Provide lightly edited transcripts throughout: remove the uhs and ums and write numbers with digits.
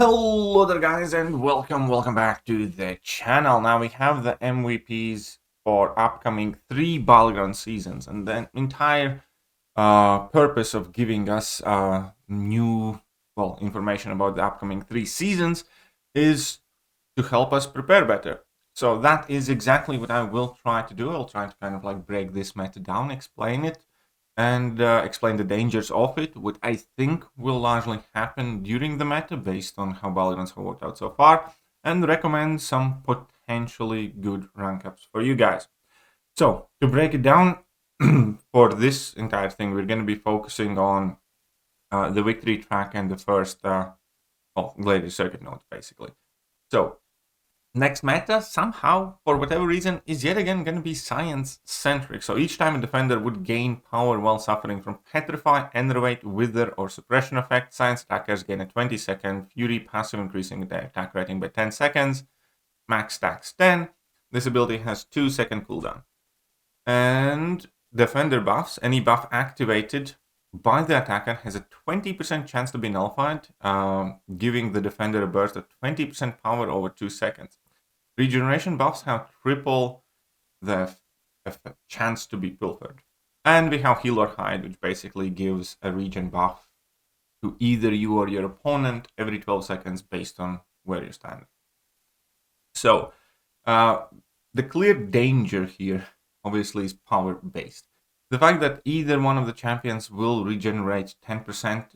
Hello there guys and welcome back to the channel. Now we have the MVPs for upcoming 3 Battleground seasons, and the entire purpose of giving us new information about the upcoming 3 seasons is to help us prepare better. So that is exactly what I will try to do. I'll try to kind of like break this meta down, explain it, and explain the dangers of it, what I think will largely happen during the meta based on how Battlegrounds have worked out so far, and recommend some potentially good rank ups for you guys. So, to break it down, for this entire thing, we're going to be focusing on the victory track and the first Gladiator Circuit nodes, basically. So, next meta, somehow, for whatever reason, is yet again going to be science-centric. So each time a defender would gain power while suffering from Petrify, Enervate, Wither, or Suppression effect, science attackers gain a 20-second Fury passive, increasing their attack rating by 10 seconds. Max stacks 10. This ability has 2-second cooldown. And defender buffs, any buff activated by the attacker has a 20% chance to be nullified, giving the defender a burst of 20% power over 2 seconds. Regeneration buffs have triple the chance to be pilfered. And we have Heal or Hide, which basically gives a regen buff to either you or your opponent every 12 seconds based on where you're standing. So, the clear danger here, obviously, is power-based. The fact that either one of the champions will regenerate 10%,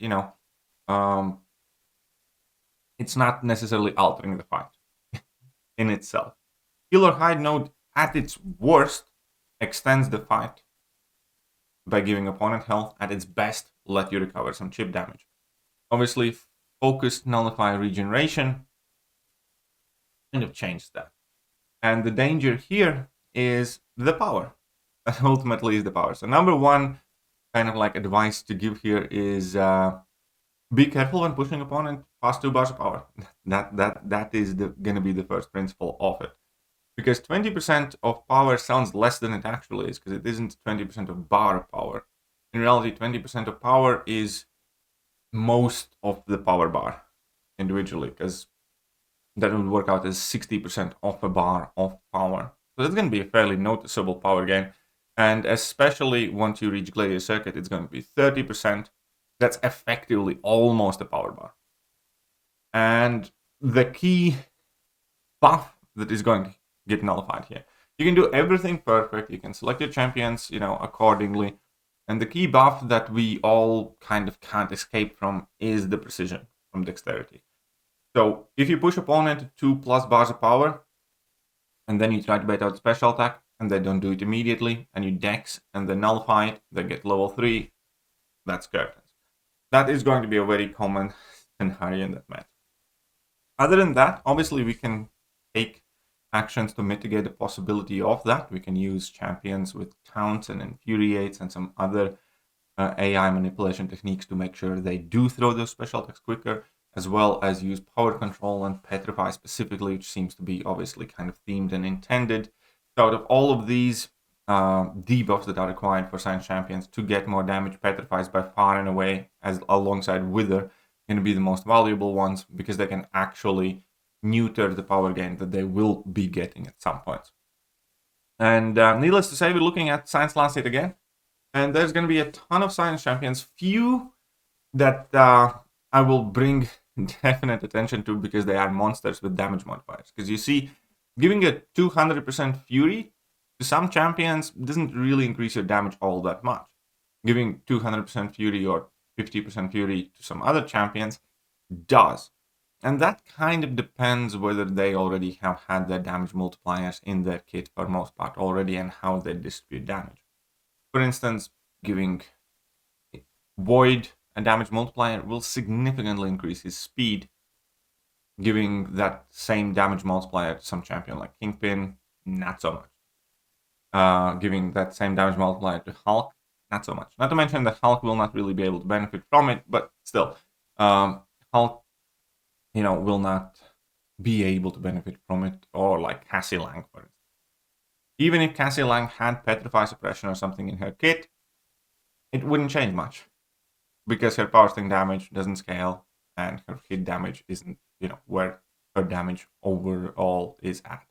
it's not necessarily altering the fight in itself. Heal or Hide node, at its worst, extends the fight by giving opponent health. At its best, let you recover some chip damage. Obviously, focused Nullify regeneration kind of changed that. And the danger here is the power. That ultimately is the power. So number one kind of like advice to give here is be careful when pushing opponent past 2 bars of power. That is going to be the first principle of it. Because 20% of power sounds less than it actually is, because it isn't 20% of bar power. In reality, 20% of power is most of the power bar individually, because that would work out as 60% of a bar of power. So that's going to be a fairly noticeable power gain. And especially once you reach Gladiator Circuit, it's going to be 30%. That's effectively almost a power bar. And the key buff that is going to get nullified here. You can do everything perfect. You can select your champions, accordingly. And the key buff that we all kind of can't escape from is the precision from dexterity. So if you push opponent 2+ bars of power, and then you try to bait out special attack, and they don't do it immediately, and you dex and then nullify it, they get level 3, that's curtains. That is going to be a very common scenario in that meta. Other than that, obviously we can take actions to mitigate the possibility of that. We can use champions with counts and infuriates and some other AI manipulation techniques to make sure they do throw those special attacks quicker, as well as use power control and petrify specifically, which seems to be obviously kind of themed and intended. So out of all of these debuffs that are required for science champions to get more damage, petrify is by far and away, as alongside Wither, going to be the most valuable ones, because they can actually neuter the power gain that they will be getting at some point. And needless to say, we're looking at Science Landscape again. And there's going to be a ton of Science Champions, few that I will bring definite attention to because they are monsters with damage modifiers. Because you see, giving a 200% Fury to some champions doesn't really increase your damage all that much. Giving 200% Fury or 50% Fury to some other champions does. And that kind of depends whether they already have had their damage multipliers in their kit for most part already and how they distribute damage. For instance, giving Void a damage multiplier will significantly increase his speed. Giving that same damage multiplier to some champion like Kingpin, not so much. Giving that same damage multiplier to Hulk, not so much. Not to mention that Hulk will not really be able to benefit from it, but still, Hulk will not be able to benefit from it, or like Cassie Lang, for instance. Even if Cassie Lang had Petrify Suppression or something in her kit, it wouldn't change much, because her power sting damage doesn't scale, and her hit damage isn't where her damage overall is at.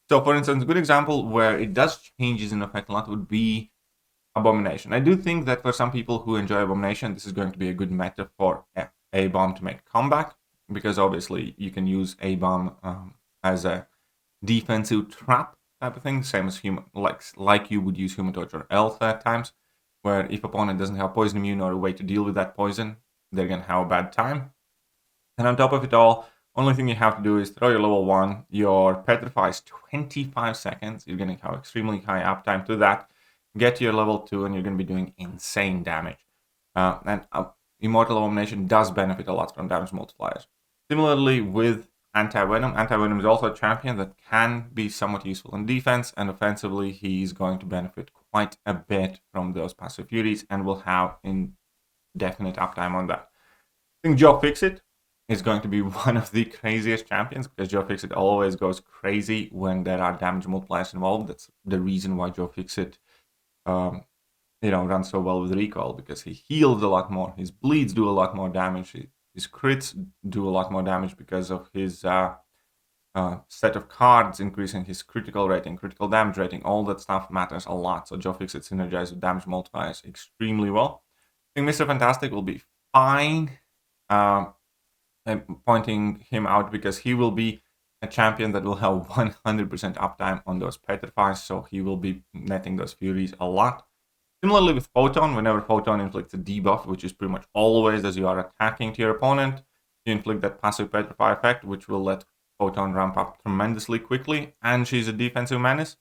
So, for instance, a good example where it does changes in effect a lot would be Abomination. I do think that for some people who enjoy Abomination, this is going to be a good meta for A-Bomb to make a comeback, because obviously you can use A-Bomb as a defensive trap type of thing, same as like you would use Human Torch or Elf at times, where if opponent doesn't have poison immune or a way to deal with that poison, they're going to have a bad time. And on top of it all, only thing you have to do is throw your level 1, your Petrify is 25 seconds, you're going to have extremely high uptime to that, get to your level 2, and you're going to be doing insane damage. Immortal Abomination does benefit a lot from damage multipliers. Similarly with Anti-Venom. Anti-Venom is also a champion that can be somewhat useful in defense, and offensively he's going to benefit quite a bit from those passive furies and will have indefinite uptime on that. I think Joe Fixit is going to be one of the craziest champions, because Joe Fixit always goes crazy when there are damage multipliers involved. That's the reason why Joe Fixit runs so well with recoil, because he heals a lot more, his bleeds do a lot more damage, his crits do a lot more damage because of his set of cards increasing his critical rating, critical damage rating. All that stuff matters a lot. So Joe Fixit synergizes with damage multipliers extremely well. I think Mr. Fantastic will be fine. I'm pointing him out because he will be a champion that will have 100% uptime on those Petrifies, so he will be netting those Furies a lot. Similarly with Photon, whenever Photon inflicts a debuff, which is pretty much always as you are attacking to your opponent, you inflict that passive Petrify effect, which will let Photon ramp up tremendously quickly, and she's a defensive menace.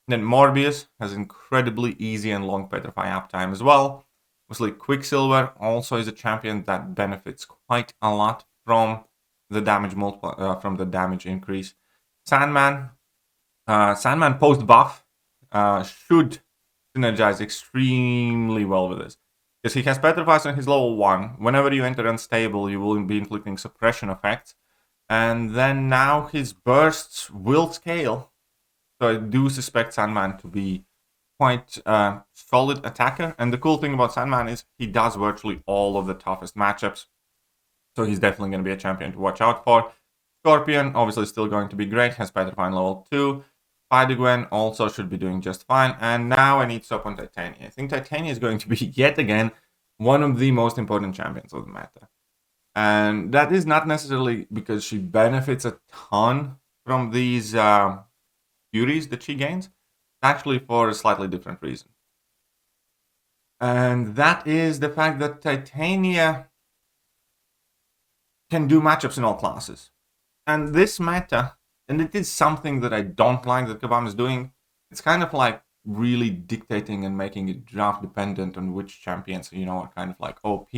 Then Morbius has incredibly easy and long Petrify uptime as well. Obviously, Quicksilver also is a champion that benefits quite a lot from the damage from the damage increase. Sandman post buff should synergize extremely well with this, because he has Petrifies on his level 1. Whenever you enter unstable, you will be inflicting suppression effects, and then now his bursts will scale. So I do suspect Sandman to be quite a solid attacker, and the cool thing about Sandman is he does virtually all of the toughest matchups. So he's definitely going to be a champion to watch out for. Scorpion, obviously still going to be great, has Petrify level 2. Spider-Gwen also should be doing just fine. And now I need to stop on Titania. I think Titania is going to be, yet again, one of the most important champions of the meta. And that is not necessarily because she benefits a ton from these Furies that she gains. Actually for a slightly different reason. And that is the fact that Titania can do matchups in all classes. And this meta, and it is something that I don't like that Kabam is doing, it's kind of like really dictating and making it draft dependent on which champions, are kind of like OP.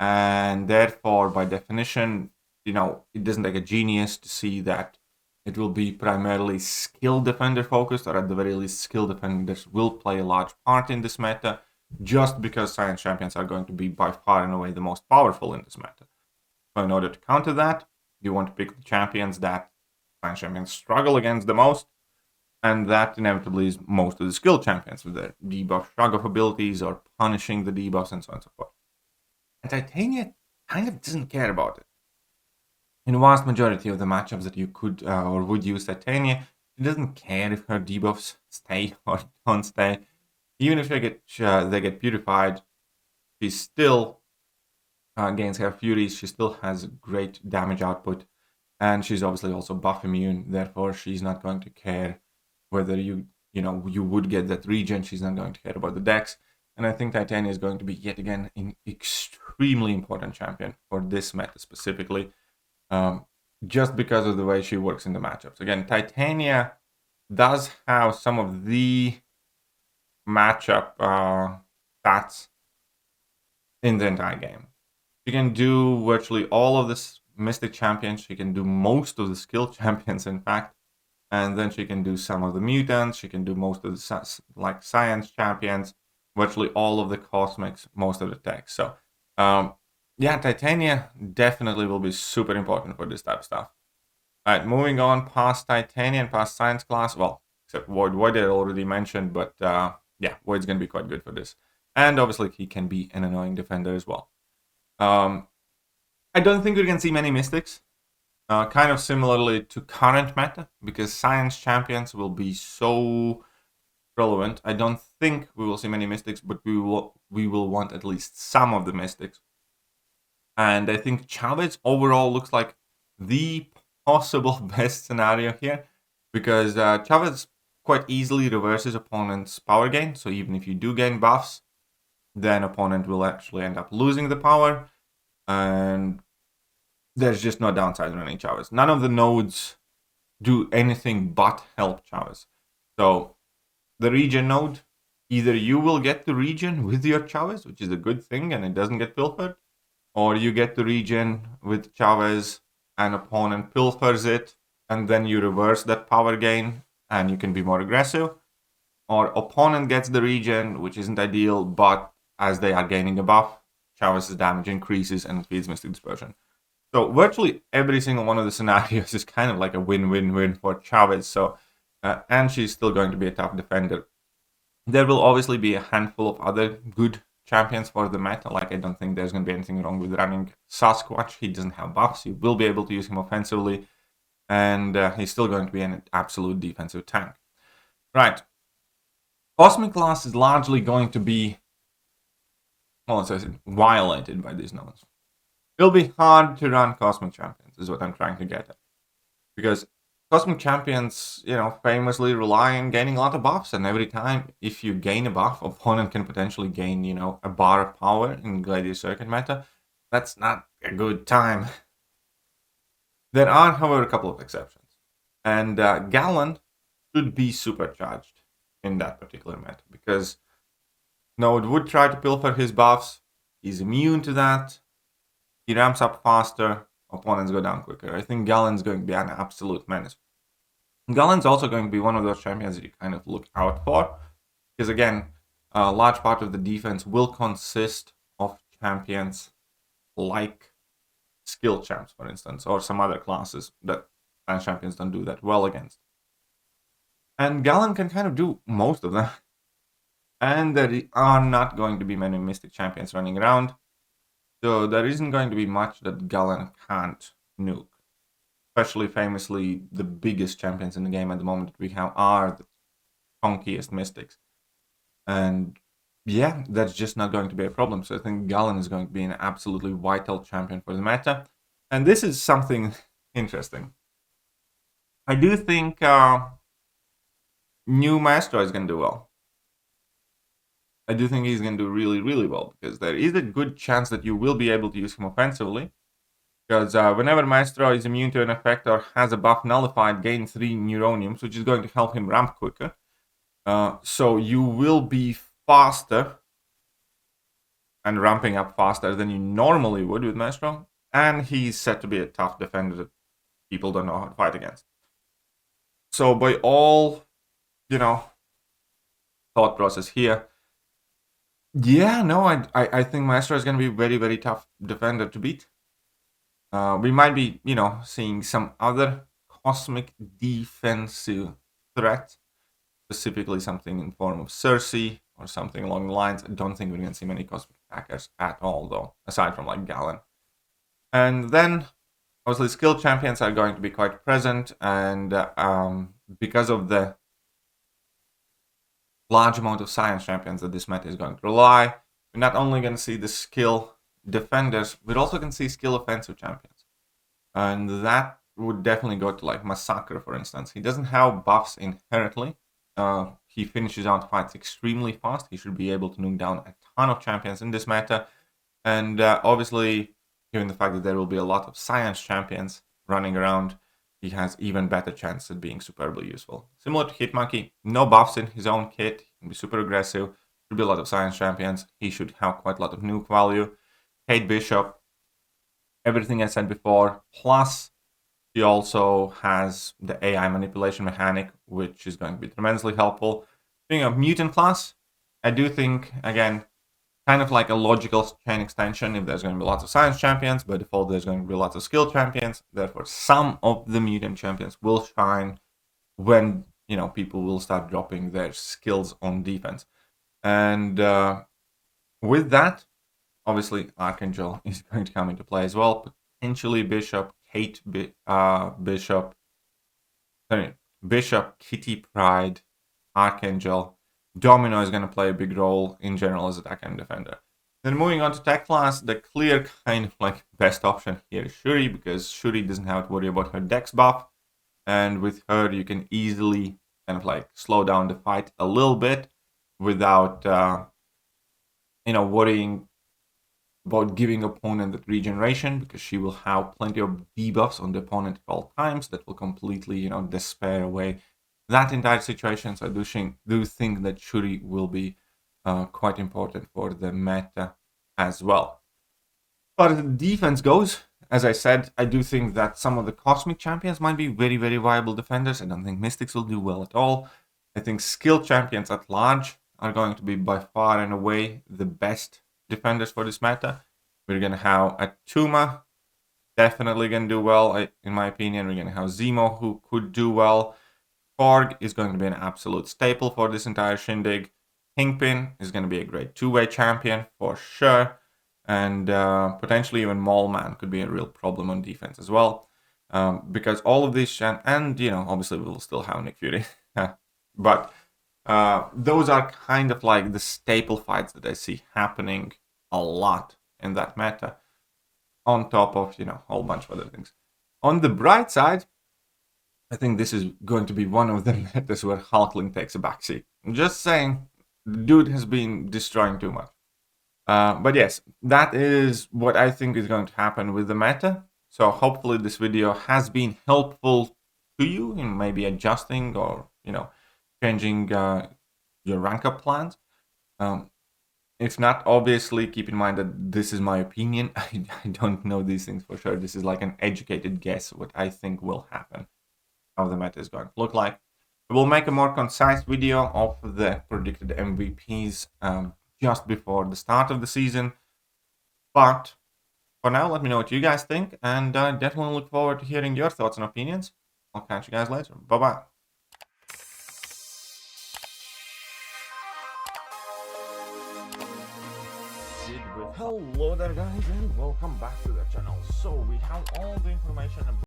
And therefore, by definition, it doesn't take a genius to see that it will be primarily skill defender focused, or at the very least, skill defenders will play a large part in this meta, just because science champions are going to be by far and away the most powerful in this meta. So in order to counter that, you want to pick the champions that science champions struggle against the most, and that inevitably is most of the skill champions with their debuff shrug-off abilities or punishing the debuffs and so on and so forth. And Titania kind of doesn't care about it. In the vast majority of the matchups that you could or would use Titania, she doesn't care if her debuffs stay or don't stay. Even if they get purified, she still gains her furies. She still has great damage output, and she's obviously also buff immune. Therefore, she's not going to care whether you would get that regen. She's not going to care about the dex. And I think Titania is going to be yet again an extremely important champion for this meta specifically, just because of the way she works in the matchups. Again, Titania does have some of the matchup stats in the entire game. She can do virtually all of the Mystic champions. She can do most of the skill champions, in fact. And then she can do some of the mutants. She can do most of the science champions. Virtually all of the cosmics, most of the tech. So, Titania definitely will be super important for this type of stuff. All right, moving on past Titania and past science class. Well, except Void. Void I already mentioned, but Void's going to be quite good for this. And obviously, he can be an annoying defender as well. I don't think we can see many Mystics Kind of similarly to current meta, because science champions will be so relevant. I don't think we will see many mystics, but we will want at least some of the mystics. And I think Chavez overall looks like the possible best scenario here, because Chavez quite easily reverses opponent's power gain. So even if you do gain buffs, then opponent will actually end up losing the power, and there's just no downside running Chavez. None of the nodes do anything but help Chavez. So the regen node, either you will get the regen with your Chavez, which is a good thing and it doesn't get pilfered, or you get the regen with Chavez and opponent pilfers it, and then you reverse that power gain and you can be more aggressive. Or opponent gets the regen, which isn't ideal, but as they are gaining a buff, Chavez's damage increases and feeds Mystic Dispersion. So virtually every single one of the scenarios is kind of like a win-win-win for Chavez. So, and she's still going to be a tough defender. There will obviously be a handful of other good champions for the meta. Like, I don't think there's going to be anything wrong with running Sasquatch. He doesn't have buffs. You will be able to use him offensively. And he's still going to be an absolute defensive tank. Right. Cosmic class is largely going to be, well, it says violated by these nodes. It'll be hard to run Cosmic Champions, is what I'm trying to get at. Because Cosmic Champions, famously rely on gaining a lot of buffs, and every time if you gain a buff, opponent can potentially gain, a bar of power in Gladiator Circuit meta. That's not a good time. There are, however, a couple of exceptions. And Gallon should be supercharged in that particular meta, because Node would try to pilfer his buffs. He's immune to that. He ramps up faster. Opponents go down quicker. I think Gallon's going to be an absolute menace. Gallon's also going to be one of those champions that you kind of look out for, because again, a large part of the defense will consist of champions like skill champs, for instance, or some other classes that science champions don't do that well against. And Gallon can kind of do most of them. And there are not going to be many Mystic champions running around. So there isn't going to be much that Gallon can't nuke. Especially famously, the biggest champions in the game at the moment that we have are the chunkiest Mystics. And yeah, that's just not going to be a problem. So I think Gallon is going to be an absolutely vital champion for the meta. And this is something interesting. I do think new Maestro is going to do well. I do think he's going to do really, really well, because there is a good chance that you will be able to use him offensively. Because whenever Maestro is immune to an effect or has a buff nullified, gain 3 Neuroniums, which is going to help him ramp quicker. So you will be faster and ramping up faster than you normally would with Maestro. And he's set to be a tough defender that people don't know how to fight against. So by all, thought process here, yeah, no, I think Maestro is going to be a very, very tough defender to beat. We might be, seeing some other cosmic defensive threat, specifically something in form of Cersei or something along the lines. I don't think we're going to see many cosmic attackers at all, though, aside from like Gallon. And then, obviously, skill champions are going to be quite present, and because of the large amount of science champions that this meta is going to rely, we're not only going to see the skill defenders, we're also going to see skill offensive champions. And that would definitely go to like Massacre, for instance. He doesn't have buffs inherently. He finishes out fights extremely fast. He should be able to nuke down a ton of champions in this meta. And obviously, given the fact that there will be a lot of science champions running around, he has even better chance at being superbly useful. Similar to Hitmonkey, no buffs in his own kit, he can be super aggressive, should be a lot of science champions, he should have quite a lot of nuke value. Kate Bishop, everything I said before, plus he also has the AI manipulation mechanic, which is going to be tremendously helpful. Being a mutant class, I do think, again, kind of like a logical chain extension. If there's going to be lots of science champions, by default there's going to be lots of skill champions. Therefore, some of the mutant champions will shine when people will start dropping their skills on defense. And with that, obviously Archangel is going to come into play as well. Potentially Bishop, Kate Bishop, Kitty Pryde, Archangel. Domino is going to play a big role in general as attacker and defender. Then moving on to tech class, the clear kind of like best option here is Shuri, because Shuri doesn't have to worry about her dex buff, and with her you can easily kind of like slow down the fight a little bit without worrying about giving opponent that regeneration, because she will have plenty of debuffs on the opponent at all times that will completely despair away that entire situation. So I do think that Shuri will be quite important for the meta as well. But as the defense goes, as I said, I do think that some of the Cosmic champions might be very, very viable defenders. I don't think Mystics will do well at all. I think skill champions at large are going to be by far and away the best defenders for this meta. We're going to have Atuma, definitely going to do well, in my opinion. We're going to have Zemo, who could do well. Korg is going to be an absolute staple for this entire shindig. Kingpin is going to be a great two-way champion for sure. And potentially even Maulman could be a real problem on defense as well. Because all of these, and obviously we'll still have Nick Fury. But those are kind of like the staple fights that I see happening a lot in that meta, on top of a whole bunch of other things. On the bright side, I think this is going to be one of the metas where Hulkling takes a backseat. I'm just saying, the dude has been destroying too much. But yes, that is what I think is going to happen with the meta. So hopefully this video has been helpful to you in maybe adjusting or changing your rank up plans. If not, obviously keep in mind that this is my opinion. I don't know these things for sure. This is like an educated guess what I think will happen, how the meta is going to look like. We'll make a more concise video of the predicted MVPs just before the start of the season. But for now, let me know what you guys think, and I definitely look forward to hearing your thoughts and opinions. I'll catch you guys later. Bye-bye. Hello there guys, and welcome back to the channel. So we have all the information